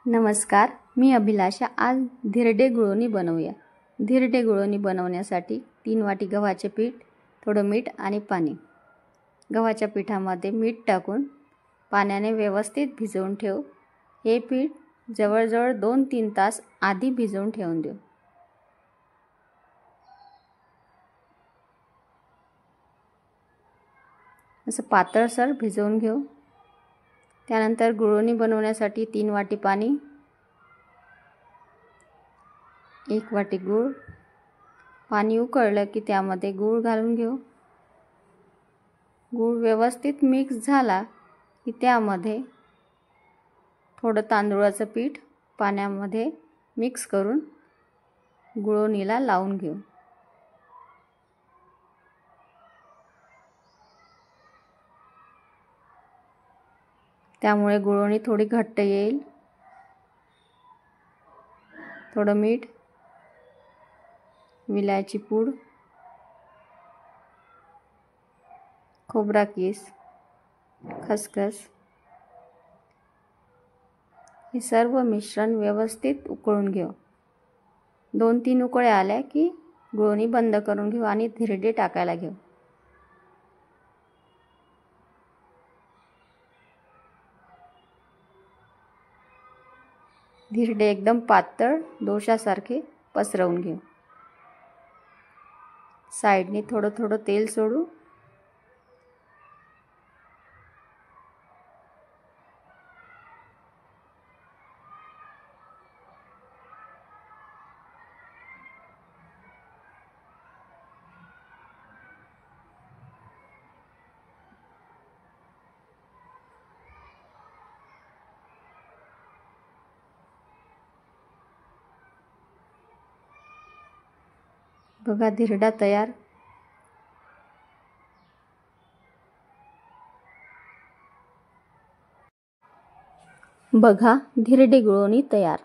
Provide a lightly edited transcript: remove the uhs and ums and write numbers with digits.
नमस्कार, मी अभिलाषा। आज धिरडे गुळवणी बनवूया। धिरडे गुळवणी बनवण्यासाठी 3 वाटी गव्हाचे पीठ, थोडं मीठ आणि पाणी। गव्हाच्या पिठामध्ये मीठ टाकून पाण्याने व्यवस्थित भिजवून ठेव। हे पीठ जवळजवळ 2-3 तास आधी भिजवून ठेवून देऊ। असं पातळसर भिजवून घेऊ। त्यानंतर गुळवणी बनवण्यासाठी 3 वाटी पाणी, 1 वाटी गूळ। पाणी उकळलं की त्यामध्ये गूळ घालून घेऊ। गूळ व्यवस्थित मिक्स झाला की त्यामध्ये थोडं तांदूळाचं पीठ पाण्यामध्ये मिक्स करून गुळवणीला लावून घेऊ। त्यामुळे गुळवणी थोडी घट्ट येईल। थोडं मीठ, विलायची पूड, खोबरा कीस, खसखस हे सर्व मिश्रण व्यवस्थित उकळून घेऊ। 2-3 उकळ्या आल्या की गुळवणी बंद करून घेऊ आणि धिरडे टाकायला घेऊ। धिरडे एकदम पातळ डोशासारखे पसरवून घेऊ। साइडने थोडं थोडं तेल सोडू। बघा, धिरडा तयार। बघा, धिरडे गुळवणी तयार।